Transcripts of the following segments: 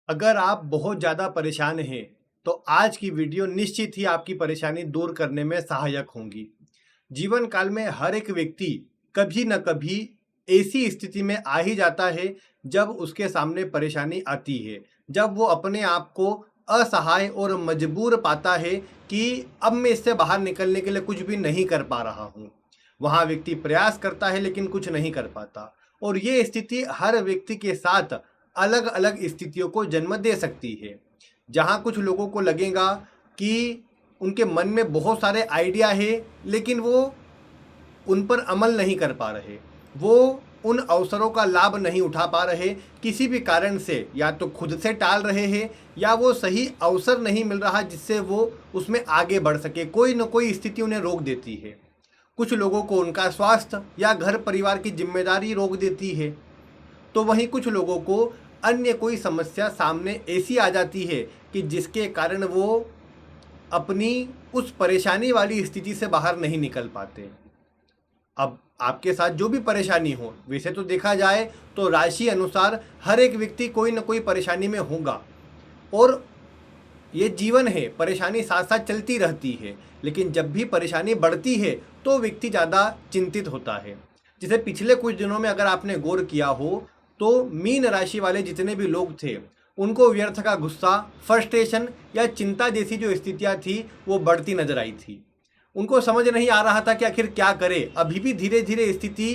अगर आप बहुत ज़्यादा परेशान हैं, तो आज की वीडियो निश्चित ही आपकी परेशानी दूर करने में सहायक होंगी। जीवन काल में हर एक व्यक्ति कभी न कभी ऐसी स्थिति में आ ही जाता है जब उसके सामने परेशानी आती है, जब वो अपने आप को असहाय और मजबूर पाता है कि अब मैं इससे बाहर निकलने के लिए कुछ भी नहीं कर पा रहा हूँ। वहाँ व्यक्ति प्रयास करता है लेकिन कुछ नहीं कर पाता और ये स्थिति हर व्यक्ति के साथ अलग अलग स्थितियों को जन्म दे सकती है। जहाँ कुछ लोगों को लगेगा कि उनके मन में बहुत सारे आइडिया है लेकिन वो उन पर अमल नहीं कर पा रहे, वो उन अवसरों का लाभ नहीं उठा पा रहे, किसी भी कारण से या तो खुद से टाल रहे हैं या वो सही अवसर नहीं मिल रहा जिससे वो उसमें आगे बढ़ सके। कोई न कोई स्थिति उन्हें रोक देती है। कुछ लोगों को उनका स्वास्थ्य या घर परिवार की जिम्मेदारी रोक देती है, तो वहीं कुछ लोगों को अन्य कोई समस्या सामने ऐसी आ जाती है कि जिसके कारण वो अपनी उस परेशानी वाली स्थिति से बाहर नहीं निकल पाते। अब आपके साथ जो भी परेशानी हो, वैसे तो देखा जाए तो राशि अनुसार हर एक व्यक्ति कोई ना कोई परेशानी में होगा और ये जीवन है, परेशानी साथ साथ चलती रहती है। लेकिन जब भी परेशानी बढ़ती है तो व्यक्ति ज़्यादा चिंतित होता है। जैसे पिछले कुछ दिनों में अगर आपने गौर किया हो तो मीन राशि वाले जितने भी लोग थे उनको व्यर्थ का गुस्सा, फ्रस्ट्रेशन या चिंता जैसी जो स्थितियां थी वो बढ़ती नजर आई थी। उनको समझ नहीं आ रहा था कि आखिर क्या करे। अभी भी धीरे धीरे स्थिति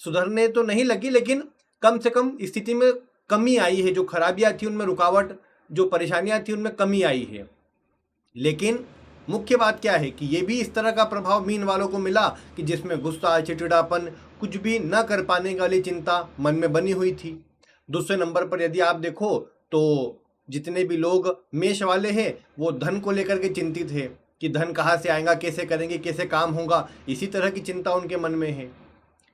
सुधरने तो नहीं लगी लेकिन कम से कम स्थिति में कमी आई है। जो खराबियां थी उनमें रुकावट, जो परेशानियां थी उनमें कमी आई है। लेकिन मुख्य बात क्या है कि ये भी इस तरह का प्रभाव मीन वालों को मिला कि जिसमें गुस्सा, चिड़चिड़ापन, कुछ भी न कर पाने वाली चिंता मन में बनी हुई थी। दूसरे नंबर पर यदि आप देखो तो जितने भी लोग मेष वाले हैं वो धन को लेकर के चिंतित है कि धन कहाँ से आएगा, कैसे करेंगे, कैसे काम होगा, इसी तरह की चिंता उनके मन में है।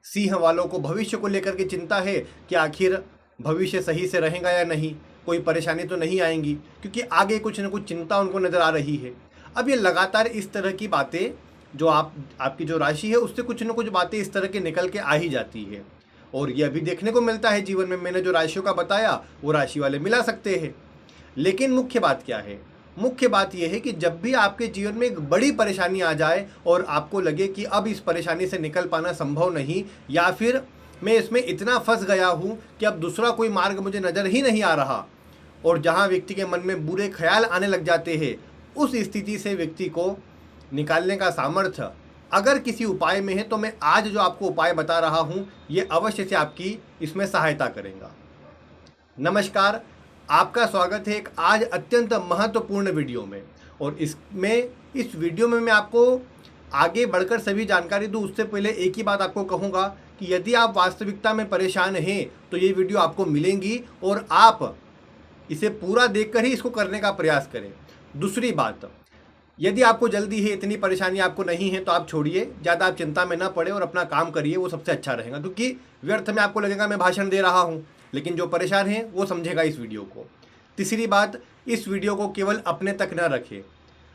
सिंह वालों को भविष्य को लेकर के चिंता है कि आखिर भविष्य सही से रहेगा या नहीं, कोई परेशानी तो नहीं आएंगी, क्योंकि आगे कुछ न कुछ चिंता उनको नज़र आ रही है। अब ये लगातार इस तरह की बातें जो आपकी जो राशि है उससे कुछ न कुछ बातें इस तरह के निकल के आ ही जाती है और ये अभी देखने को मिलता है जीवन में। मैंने जो राशियों का बताया वो राशि वाले मिला सकते हैं। लेकिन मुख्य बात क्या है? मुख्य बात यह है कि जब भी आपके जीवन में एक बड़ी परेशानी आ जाए और आपको लगे कि अब इस परेशानी से निकल पाना संभव नहीं, या फिर मैं इसमें इतना फंस गया हूँ कि अब दूसरा कोई मार्ग मुझे नज़र ही नहीं आ रहा, और जहाँ व्यक्ति के मन में बुरे ख्याल आने लग जाते हैं, उस स्थिति से व्यक्ति को निकालने का सामर्थ्य अगर किसी उपाय में है तो मैं आज जो आपको उपाय बता रहा हूँ ये अवश्य से आपकी इसमें सहायता करेगा। नमस्कार, आपका स्वागत है एक आज अत्यंत महत्वपूर्ण वीडियो में। और इस वीडियो में मैं आपको आगे बढ़कर सभी जानकारी दूँ उससे पहले एक ही बात आपको कहूँगा कि यदि आप वास्तविकता में परेशान हैं तो ये वीडियो आपको मिलेंगी और आप इसे पूरा देखकर ही इसको करने का प्रयास करें। दूसरी बात, यदि आपको जल्दी है, इतनी परेशानी आपको नहीं है तो आप छोड़िए, ज़्यादा आप चिंता में ना पड़े और अपना काम करिए, वो सबसे अच्छा रहेगा। क्योंकि व्यर्थ में आपको लगेगा मैं भाषण दे रहा हूँ, लेकिन जो परेशान है वो समझेगा इस वीडियो को। तीसरी बात, इस वीडियो को केवल अपने तक न रखें,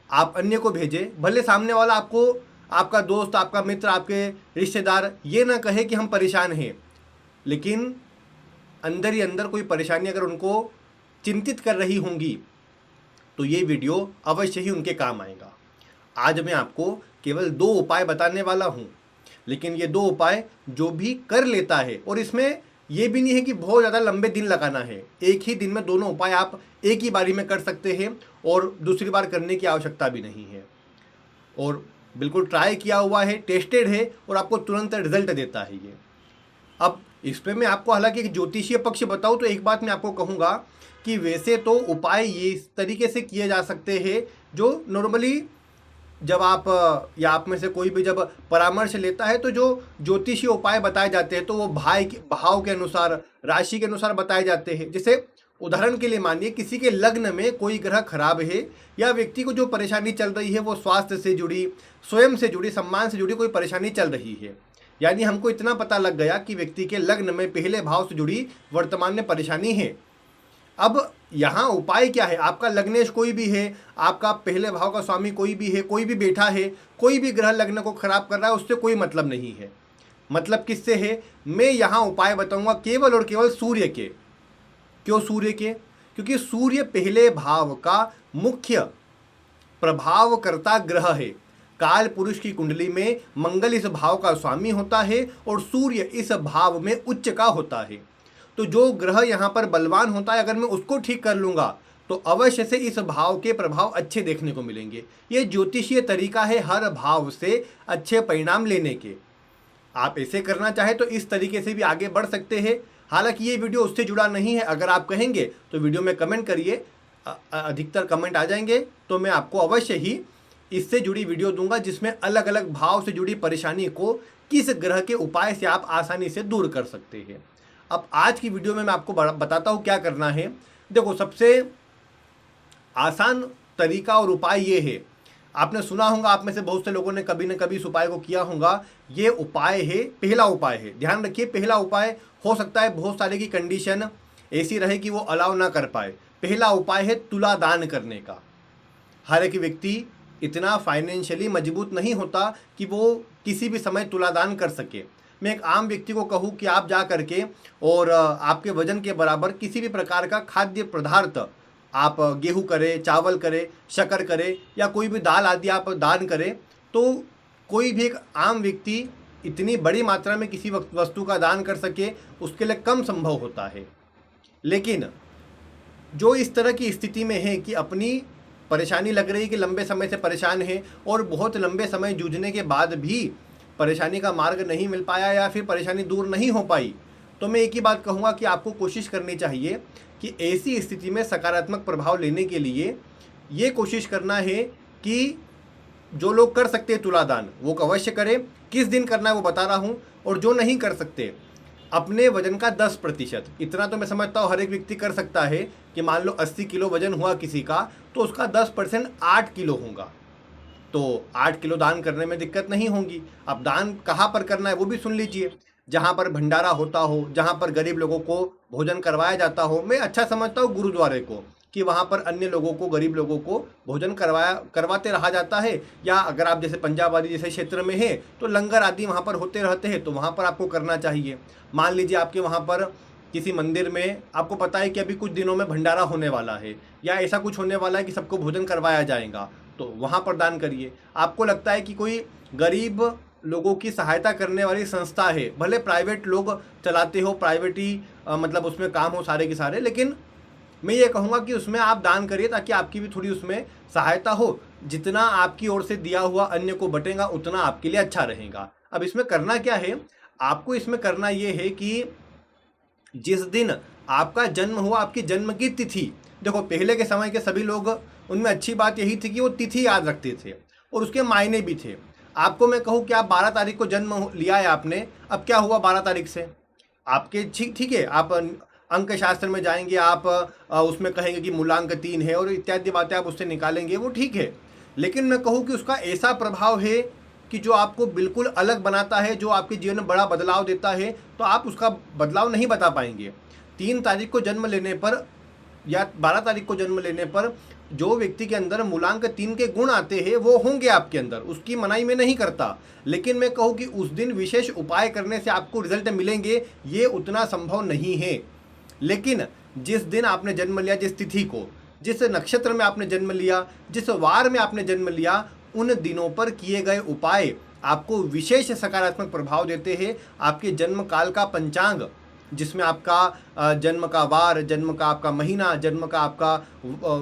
आप अन्य को भेजें। भले सामने वाला आपको, आपका दोस्त, आपका मित्र, आपके रिश्तेदार ये ना कहे कि हम परेशान हैं, लेकिन अंदर ही अंदर कोई परेशानी अगर उनको चिंतित कर रही होंगी तो ये वीडियो अवश्य ही उनके काम आएगा। आज मैं आपको केवल 2 उपाय बताने वाला हूँ, लेकिन ये 2 उपाय जो भी कर लेता है, और इसमें ये भी नहीं है कि बहुत ज़्यादा लंबे दिन लगाना है, एक ही दिन में दोनों उपाय आप एक ही बारी में कर सकते हैं और दूसरी बार करने की आवश्यकता भी नहीं है। और बिल्कुल ट्राई किया हुआ है, टेस्टेड है और आपको तुरंत रिजल्ट देता है ये। अब इस पर मैं आपको हालांकि एक ज्योतिषीय पक्ष बताऊं तो एक बात मैं आपको कहूँगा कि वैसे तो उपाय ये इस तरीके से किए जा सकते हैं जो नॉर्मली जब आप या आप में से कोई भी जब परामर्श लेता है तो जो ज्योतिषीय उपाय बताए जाते हैं तो वो भाव के अनुसार, राशि के अनुसार बताए जाते हैं। जैसे उदाहरण के लिए मानिए किसी के लग्न में कोई ग्रह खराब है या व्यक्ति को जो परेशानी चल रही है वो स्वास्थ्य से जुड़ी, स्वयं से जुड़ी, सम्मान से जुड़ी कोई परेशानी चल रही है, यानी हमको इतना पता लग गया कि व्यक्ति के लग्न में पहले भाव से जुड़ी वर्तमान में परेशानी है। अब यहाँ उपाय क्या है? आपका लग्नेश कोई भी है, आपका पहले भाव का स्वामी कोई भी है, कोई भी बैठा है, कोई भी ग्रह लग्न को खराब कर रहा है, उससे कोई मतलब नहीं है। मतलब किससे है? मैं यहाँ उपाय बताऊंगा केवल और केवल सूर्य के। क्यों सूर्य के? क्योंकि सूर्य पहले भाव का मुख्य प्रभावकर्ता ग्रह है। काल पुरुष की कुंडली में मंगल इस भाव का स्वामी होता है और सूर्य इस भाव में उच्च का होता है। तो जो ग्रह यहाँ पर बलवान होता है, अगर मैं उसको ठीक कर लूँगा तो अवश्य से इस भाव के प्रभाव अच्छे देखने को मिलेंगे। ये ज्योतिषीय तरीका है हर भाव से अच्छे परिणाम लेने के। आप ऐसे करना चाहे तो इस तरीके से भी आगे बढ़ सकते हैं। हालांकि ये वीडियो उससे जुड़ा नहीं है, अगर आप कहेंगे तो वीडियो में कमेंट करिए, अधिकतर कमेंट आ जाएंगे तो मैं आपको अवश्य ही इससे जुड़ी वीडियो दूंगा जिसमें अलग अलग भाव से जुड़ी परेशानी को किस ग्रह के उपाय से आप आसानी से दूर कर सकते हैं। अब आज की वीडियो में मैं आपको बताता हूँ क्या करना है। देखो, सबसे आसान तरीका और उपाय ये है, आपने सुना होगा, आप में से बहुत से लोगों ने कभी न कभी इस उपाय को किया होगा। ये उपाय है, पहला उपाय है, ध्यान रखिए, पहला उपाय हो सकता है बहुत सारे की कंडीशन ऐसी रहे कि वो अलाउ ना कर पाए। पहला उपाय है तुला दान करने का। हर एक व्यक्ति इतना फाइनेंशियली मजबूत नहीं होता कि वो किसी भी समय तुला दान कर सके। मैं एक आम व्यक्ति को कहूँ कि आप जा करके और आपके वजन के बराबर किसी भी प्रकार का खाद्य पदार्थ, आप गेहूं करें, चावल करें, शक्कर करें या कोई भी दाल आदि आप दान करें, तो कोई भी एक आम व्यक्ति इतनी बड़ी मात्रा में किसी वस्तु का दान कर सके उसके लिए कम संभव होता है। लेकिन जो इस तरह की स्थिति में है कि अपनी परेशानी लग रही है कि लंबे समय से परेशान है और बहुत लंबे समय जूझने के बाद भी परेशानी का मार्ग नहीं मिल पाया या फिर परेशानी दूर नहीं हो पाई, तो मैं एक ही बात कहूँगा कि आपको कोशिश करनी चाहिए कि ऐसी स्थिति में सकारात्मक प्रभाव लेने के लिए ये कोशिश करना है कि जो लोग कर सकते हैं तुला दान वो अवश्य करें। किस दिन करना है वो बता रहा हूँ। और जो नहीं कर सकते, अपने वजन का 10%, इतना तो मैं समझता हूँ हर एक व्यक्ति कर सकता है कि मान लो 80 किलो वजन हुआ किसी का, तो उसका 10% 8 किलो होगा, तो 8 किलो दान करने में दिक्कत नहीं होगी। अब दान कहाँ पर करना है वो भी सुन लीजिए। जहाँ पर भंडारा होता हो, जहाँ पर गरीब लोगों को भोजन करवाया जाता हो, मैं अच्छा समझता हूँ गुरुद्वारे को, कि वहाँ पर अन्य लोगों को, गरीब लोगों को भोजन करवाते रहा जाता है। या अगर आप जैसे पंजाब आदि जैसे क्षेत्र में हैं तो लंगर आदि वहाँ पर होते रहते हैं, तो वहाँ पर आपको करना चाहिए। मान लीजिए आपके वहाँ पर किसी मंदिर में आपको पता है कि अभी कुछ दिनों में भंडारा होने वाला है या ऐसा कुछ होने वाला है कि सबको भोजन करवाया जाएगा, तो वहाँ पर दान करिए। आपको लगता है कि कोई गरीब लोगों की सहायता करने वाली संस्था है, भले प्राइवेट लोग चलाते हो, प्राइवेट ही मतलब उसमें काम हो सारे के सारे, लेकिन मैं ये कहूँगा कि उसमें आप दान करिए ताकि आपकी भी थोड़ी उसमें सहायता हो। जितना आपकी ओर से दिया हुआ अन्य को बटेगा उतना आपके लिए अच्छा रहेगा। अब इसमें करना क्या है, आपको इसमें करना ये है कि जिस दिन आपका जन्म हुआ, आपकी जन्म की तिथि, देखो पहले के समय के सभी लोग, उनमें अच्छी बात यही थी कि वो तिथि याद रखते थे और उसके मायने भी थे। आपको मैं कहूँ कि आप 12 तारीख को जन्म लिया है आपने, अब क्या हुआ 12 तारीख से आपके, ठीक है, आप अंक शास्त्र में जाएंगे, आप उसमें कहेंगे कि मूलांक 3 है और इत्यादि बातें आप उससे निकालेंगे, वो ठीक है। लेकिन मैं कहूँ कि उसका ऐसा प्रभाव है कि जो आपको बिल्कुल अलग बनाता है, जो आपके जीवन में बड़ा बदलाव देता है, तो आप उसका बदलाव नहीं बता पाएंगे। 3 तारीख को जन्म लेने पर या 12 तारीख को जन्म लेने पर जो व्यक्ति के अंदर मूलांक 3 के गुण आते हैं वो होंगे आपके अंदर, उसकी मनाही में नहीं करता। लेकिन मैं कहूँ कि उस दिन विशेष उपाय करने से आपको रिजल्ट मिलेंगे, ये उतना संभव नहीं है। लेकिन जिस दिन आपने जन्म लिया, जिस तिथि को, जिस नक्षत्र में आपने जन्म लिया, जिस वार में आपने जन्म लिया, उन दिनों पर किए गए उपाय आपको विशेष सकारात्मक प्रभाव देते हैं। आपके जन्म काल का पंचांग, जिसमें आपका जन्म का वार, जन्म का आपका महीना, जन्म का आपका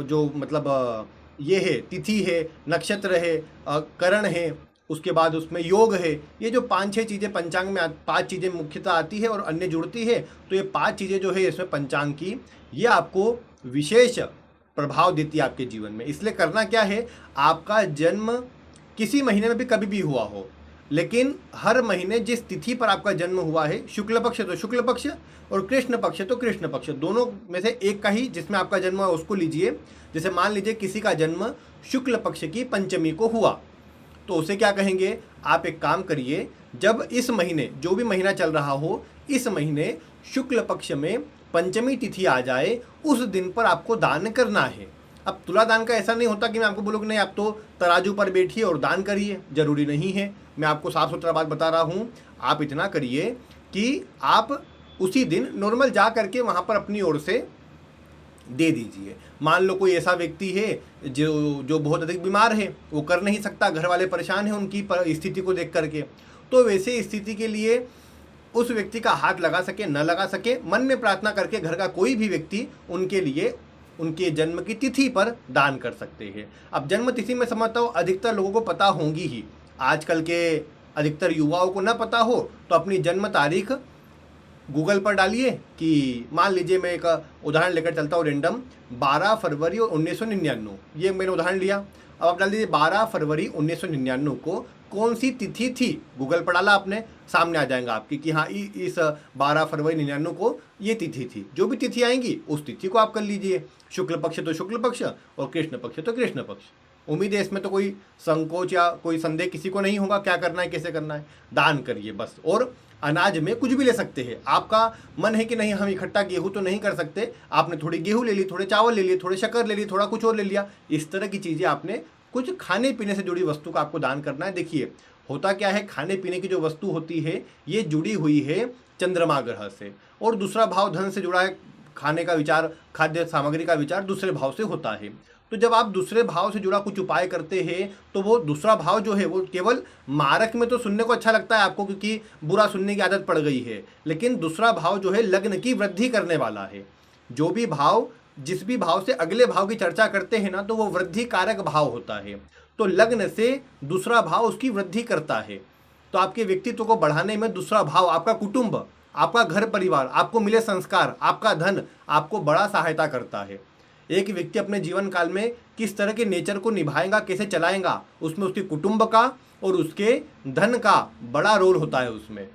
जो मतलब ये है, तिथि है, नक्षत्र है, करण है, उसके बाद उसमें योग है, ये जो 5-6 चीज़ें पंचांग में 5 चीज़ें मुख्यतः आती है और अन्य जुड़ती है, तो ये 5 चीज़ें जो है इसमें पंचांग की, ये आपको विशेष प्रभाव देती है आपके जीवन में। इसलिए करना क्या है, आपका जन्म किसी महीने में भी कभी भी हुआ हो, लेकिन हर महीने जिस तिथि पर आपका जन्म हुआ है, शुक्ल पक्ष तो शुक्ल पक्ष और कृष्ण पक्ष तो कृष्ण पक्ष, दोनों में से एक का ही जिसमें आपका जन्म हुआ उसको लीजिए। जैसे मान लीजिए किसी का जन्म शुक्ल पक्ष की पंचमी को हुआ, तो उसे क्या कहेंगे, आप एक काम करिए, जब इस महीने, जो भी महीना चल रहा हो, इस महीने शुक्ल पक्ष में पंचमी तिथि आ जाए, उस दिन पर आपको दान करना है। अब तुला दान का ऐसा नहीं होता कि मैं आपको बोलूँ कि नहीं आप तो तराजू पर बैठिए और दान करिए, जरूरी नहीं है। मैं आपको साफ सुथरा बात बता रहा हूँ। आप इतना करिए कि आप उसी दिन नॉर्मल जा करके वहाँ पर अपनी ओर से दे दीजिए। मान लो कोई ऐसा व्यक्ति है जो जो बहुत अधिक बीमार है, वो कर नहीं सकता, घर वाले परेशान हैं उनकी स्थिति को देख करके, तो वैसे स्थिति के लिए उस व्यक्ति का हाथ लगा सके न लगा सके, मन में प्रार्थना करके घर का कोई भी व्यक्ति उनके लिए उनके जन्म की तिथि पर दान कर सकते हैं। अब जन्म तिथि में समझता हूँ अधिकतर लोगों को पता होंगी ही, आजकल के अधिकतर युवाओं को न पता हो तो अपनी जन्म तारीख गूगल पर डालिए कि मान लीजिए मैं एक उदाहरण लेकर चलता हूँ रेंडम, 12 फरवरी 1999, ये मैंने उदाहरण लिया। अब आप डाल दीजिए 12 फरवरी 1999 को कौन सी तिथि थी, गूगल पर डाला आपने, सामने आ जाएगा आपकी कि हाँ इस 12 फरवरी 99 को ये तिथि थी। जो भी तिथि आएंगी उस तिथि को आप कर लीजिए, शुक्ल पक्ष तो शुक्ल पक्ष और कृष्ण पक्ष तो कृष्ण पक्ष। उम्मीद है इसमें तो कोई संकोच या कोई संदेह किसी को नहीं होगा, क्या करना है कैसे करना है, दान करिए बस। और अनाज में कुछ भी ले सकते हैं, आपका मन है कि नहीं हम इकट्ठा गेहूं तो नहीं कर सकते, आपने थोड़ी गेहूं ले ली, थोड़े चावल ले लिए, थोड़े शक्कर ले ली, थोड़ा कुछ और ले लिया, इस तरह की चीज़ें आपने कुछ खाने पीने से जुड़ी वस्तु का आपको दान करना है। देखिए होता क्या है, खाने पीने की जो वस्तु होती है ये जुड़ी हुई है चंद्रमा ग्रह से, और दूसरा भाव धन से जुड़ा है, खाने का विचार, खाद्य सामग्री का विचार दूसरे भाव से होता है। तो जब आप दूसरे भाव से जुड़ा कुछ उपाय करते हैं तो वो दूसरा भाव जो है वो केवल मारक में तो सुनने को अच्छा लगता है आपको क्योंकि बुरा सुनने की आदत पड़ गई है, लेकिन दूसरा भाव जो है लग्न की वृद्धि करने वाला है। जो भी भाव जिस भी भाव से अगले भाव की चर्चा करते हैं ना तो वो वृद्धि कारक भाव होता है, तो लग्न से दूसरा भाव उसकी वृद्धि करता है। तो आपके व्यक्तित्व को बढ़ाने में दूसरा भाव, आपका कुटुंब, आपका घर परिवार, आपको मिले संस्कार, आपका धन आपको बड़ा सहायता करता है। एक व्यक्ति अपने जीवन काल में किस तरह के नेचर को निभाएगा, कैसे चलाएगा, उसमें उसके कुटुंब का और उसके धन का बड़ा रोल होता है। उसमें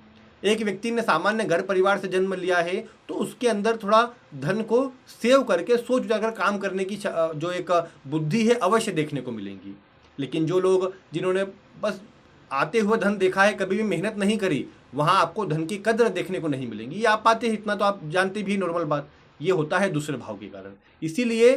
एक व्यक्ति ने सामान्य घर परिवार से जन्म लिया है तो उसके अंदर थोड़ा धन को सेव करके सोच विचार कर काम करने की जो एक बुद्धि है अवश्य देखने को मिलेंगी। लेकिन जो लोग जिन्होंने बस आते हुए धन देखा है, कभी भी मेहनत नहीं करी, वहाँ आपको धन की कद्र देखने को नहीं मिलेंगी। ये आप पाते हैं, इतना तो आप जानते भी, नॉर्मल बात। ये होता है दूसरे भाव के कारण। इसीलिए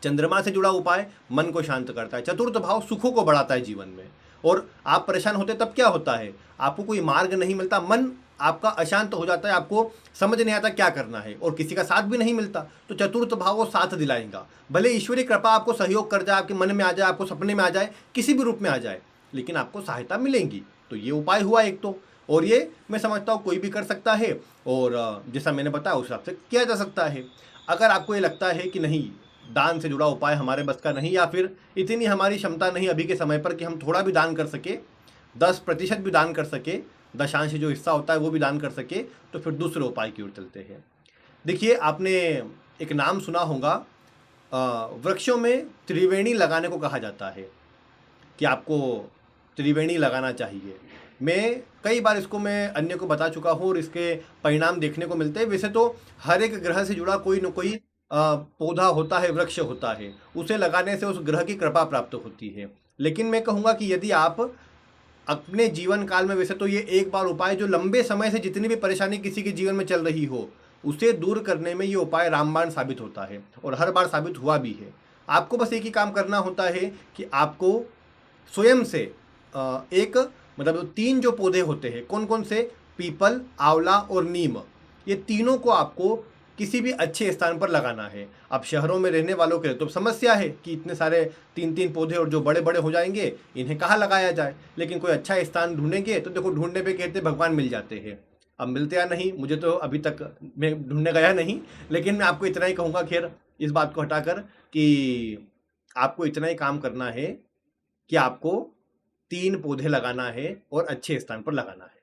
चंद्रमा से जुड़ा उपाय मन को शांत करता है। चतुर्थ भाव सुखों को बढ़ाता है जीवन में। और आप परेशान होते तब क्या होता है, आपको कोई मार्ग नहीं मिलता, मन आपका अशांत हो जाता है, आपको समझ नहीं आता क्या करना है और किसी का साथ भी नहीं मिलता, तो चतुर्थ भाव वो साथ दिलाएगा। भले ईश्वरीय कृपा आपको सहयोग कर जाए, आपके मन में आ जाए, आपको सपने में आ जाए, किसी भी रूप में आ जाए, लेकिन आपको सहायता मिलेंगी। तो ये उपाय हुआ एक तो, और ये मैं समझता हूँ कोई भी कर सकता है और जैसा मैंने बताया उस हिसाब से किया जा सकता है। अगर आपको ये लगता है कि नहीं दान से जुड़ा उपाय हमारे बस का नहीं, या फिर इतनी हमारी क्षमता नहीं अभी के समय पर कि हम थोड़ा भी दान कर सके, 10% भी दान कर सके, दशांश जो हिस्सा होता है वो भी दान कर सके, तो फिर दूसरे उपाय की ओर चलते हैं। देखिए आपने एक नाम सुना होगा, वृक्षों में त्रिवेणी लगाने को कहा जाता है कि आपको त्रिवेणी लगाना चाहिए। मैं कई बार इसको मैं अन्य को बता चुका हूँ और इसके परिणाम देखने को मिलते हैं। वैसे तो हर एक ग्रह से जुड़ा कोई न कोई पौधा होता है, वृक्ष होता है, उसे लगाने से उस ग्रह की कृपा प्राप्त होती है। लेकिन मैं कहूँगा कि यदि आप अपने जीवन काल में, वैसे तो ये एक बार उपाय जो लंबे समय से जितनी भी परेशानी किसी के जीवन में चल रही हो उसे दूर करने में ये उपाय रामबाण साबित होता है और हर बार साबित हुआ भी है। आपको बस एक ही काम करना होता है कि आपको स्वयं से एक मतलब 3 जो पौधे होते हैं, कौन कौन से, पीपल, आंवला और नीम, ये तीनों को आपको किसी भी अच्छे स्थान पर लगाना है। अब शहरों में रहने वालों के लिए तो समस्या है कि इतने सारे 3-3 पौधे और जो बड़े बड़े हो जाएंगे इन्हें कहाँ लगाया जाए, लेकिन कोई अच्छा स्थान ढूंढेंगे तो देखो ढूंढने पे कहते भगवान मिल जाते हैं। अब मिलते या नहीं, मुझे तो अभी तक मैं ढूंढने गया नहीं, लेकिन मैं आपको इतना ही कहूँगा, खैर इस बात को हटाकर, कि आपको इतना ही काम करना है कि आपको 3 पौधे लगाना है और अच्छे स्थान पर लगाना है।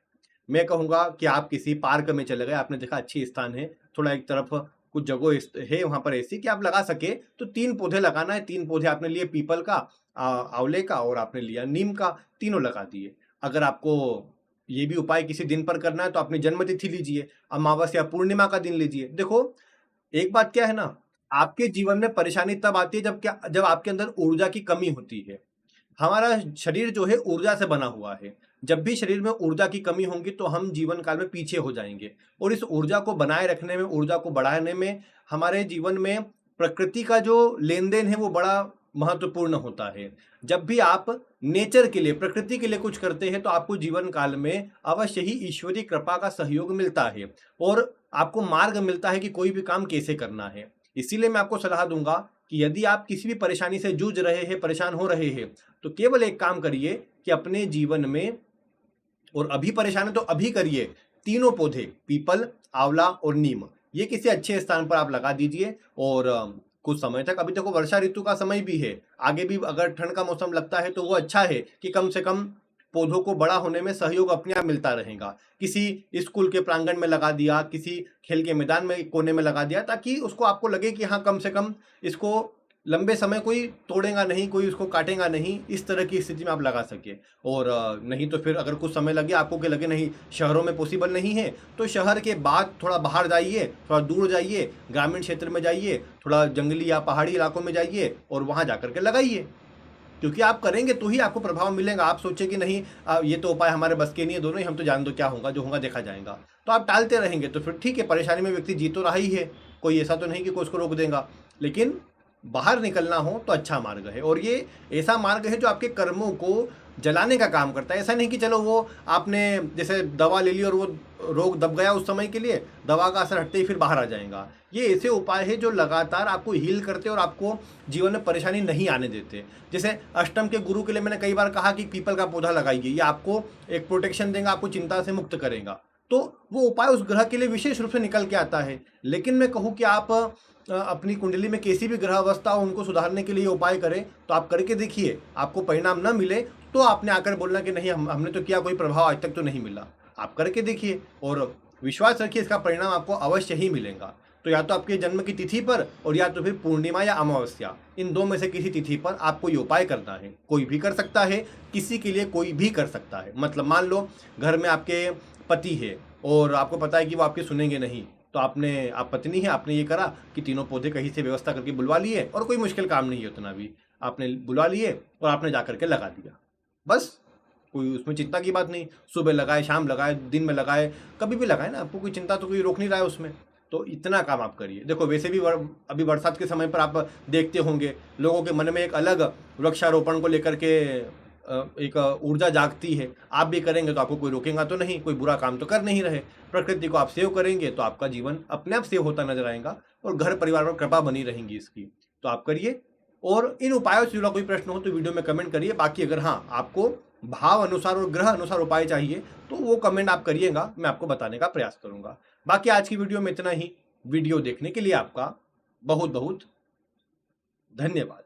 मैं कहूँगा कि आप किसी पार्क में चले गए, आपने देखा अच्छी स्थान है, थोड़ा एक तरफ कुछ जगह है वहाँ पर ऐसी कि आप लगा सके, तो 3 पौधे लगाना है। 3 पौधे आपने लिए पीपल का, आंवले का और आपने लिया नीम का, तीनों लगा दिए। अगर आपको ये भी उपाय किसी दिन पर करना है तो अपनी जन्मतिथि लीजिए, अमावस्या पूर्णिमा का दिन लीजिए। देखो एक बात क्या है ना, आपके जीवन में परेशानी तब आती है जब आपके अंदर ऊर्जा की कमी होती है। हमारा शरीर जो है ऊर्जा से बना हुआ है। जब भी शरीर में ऊर्जा की कमी होगी तो हम जीवन काल में पीछे हो जाएंगे, और इस ऊर्जा को बनाए रखने में, ऊर्जा को बढ़ाने में हमारे जीवन में प्रकृति का जो लेन देन है वो बड़ा महत्वपूर्ण होता है। जब भी आप नेचर के लिए, प्रकृति के लिए कुछ करते हैं तो आपको जीवन काल में अवश्य ही ईश्वरीय कृपा का सहयोग मिलता है और आपको मार्ग मिलता है कि कोई भी काम कैसे करना है। इसीलिए मैं आपको सलाह दूंगा कि यदि आप किसी भी परेशानी से जूझ रहे हैं, परेशान हो रहे हैं, तो केवल एक काम करिए कि अपने जीवन में, और अभी परेशान है तो अभी करिए, तीनों पौधे पीपल, आंवला और नीम, ये किसी अच्छे स्थान पर आप लगा दीजिए। और कुछ समय तक, अभी देखो वर्षा ऋतु का समय भी है, आगे भी अगर ठंड का मौसम लगता है तो वो अच्छा है कि कम से कम पौधों को बड़ा होने में सहयोग अपने आप मिलता रहेगा। किसी स्कूल के प्रांगण में लगा दिया, किसी खेल के मैदान में कोने में लगा दिया, ताकि उसको आपको लगे कि हाँ कम से कम इसको लंबे समय कोई तोड़ेगा नहीं, कोई उसको काटेगा नहीं, इस तरह की स्थिति में आप लगा सके। और नहीं तो फिर अगर कुछ समय लगे, आपको कि लगे नहीं शहरों में पॉसिबल नहीं है, तो शहर के बाद थोड़ा बाहर जाइए, थोड़ा दूर जाइए, ग्रामीण क्षेत्र में जाइए, थोड़ा जंगली या पहाड़ी इलाकों में जाइए और वहाँ जा करके लगाइए। क्योंकि आप करेंगे तो ही आपको प्रभाव मिलेगा। आप सोचे कि नहीं ये तो उपाय हमारे बस के नहीं है, दोनों ही, हम तो जान दो क्या होगा, जो होगा देखा जाएगा, तो आप टालते रहेंगे तो फिर ठीक है, परेशानी में व्यक्ति जी तो रहा ही है, कोई ऐसा तो नहीं कि कोई उसको रोक देगा, लेकिन बाहर निकलना हो तो अच्छा मार्ग है। और ये ऐसा मार्ग है जो आपके कर्मों को जलाने का काम करता है। ऐसा नहीं कि चलो वो आपने जैसे दवा ले ली और वो रोग दब गया उस समय के लिए, दवा का असर हटते ही फिर बाहर आ जाएगा। ये ऐसे उपाय है जो लगातार आपको हील करते और आपको जीवन में परेशानी नहीं आने देते। जैसे अष्टम के गुरु के लिए मैंने कई बार कहा कि पीपल का पौधा लगाइए, ये आपको एक प्रोटेक्शन देगा, आपको चिंता से मुक्त करेगा। तो वो उपाय उस ग्रह के लिए विशेष रूप से निकल के आता है। लेकिन मैं कहूँ कि आप अपनी कुंडली में कैसी भी ग्रह अवस्था हो, उनको सुधारने के लिए उपाय करें, तो आप करके देखिए, आपको परिणाम न मिले तो आपने आकर बोलना कि नहीं हमने तो किया, कोई प्रभाव आज तक तो नहीं मिला। आप करके देखिए और विश्वास रखिए, इसका परिणाम आपको अवश्य ही मिलेगा। तो या तो आपके जन्म की तिथि पर, और या तो फिर पूर्णिमा या अमावस्या, इन दो में से किसी तिथि पर आपको ये उपाय करना है। कोई भी कर सकता है, किसी के लिए कोई भी कर सकता है। मतलब मान लो घर में आपके पति है और आपको पता है कि वो आपके सुनेंगे नहीं, तो आप पत्नी है, आपने ये करा कि तीनों पौधे कहीं से व्यवस्था करके बुलवा लिए, और कोई मुश्किल काम नहीं है उतना भी, आपने बुलवा लिए और आपने जा करके लगा दिया, बस। कोई उसमें चिंता की बात नहीं, सुबह लगाए, शाम लगाए, दिन में लगाए, कभी भी लगाए ना, आपको कोई चिंता तो कोई रोक नहीं रहा है उसमें। तो इतना काम आप करिए। देखो वैसे भी अभी बरसात के समय पर आप देखते होंगे लोगों के मन में एक अलग वृक्षारोपण को लेकर के एक ऊर्जा जागती है। आप भी करेंगे तो आपको कोई रोकेगा तो नहीं, कोई बुरा काम तो कर नहीं रहे। प्रकृति को आप सेव करेंगे तो आपका जीवन अपने आप सेव होता नजर आएगा और घर परिवार पर कृपा बनी रहेंगी इसकी। तो आप करिए। और इन उपायों से जुड़ा कोई प्रश्न हो तो वीडियो में कमेंट करिए। बाकी अगर हाँ आपको भाव अनुसार और ग्रह अनुसार उपाय चाहिए तो वो कमेंट आप करिएगा, मैं आपको बताने का प्रयास करूंगा। बाकी आज की वीडियो में इतना ही। वीडियो देखने के लिए आपका बहुत बहुत धन्यवाद।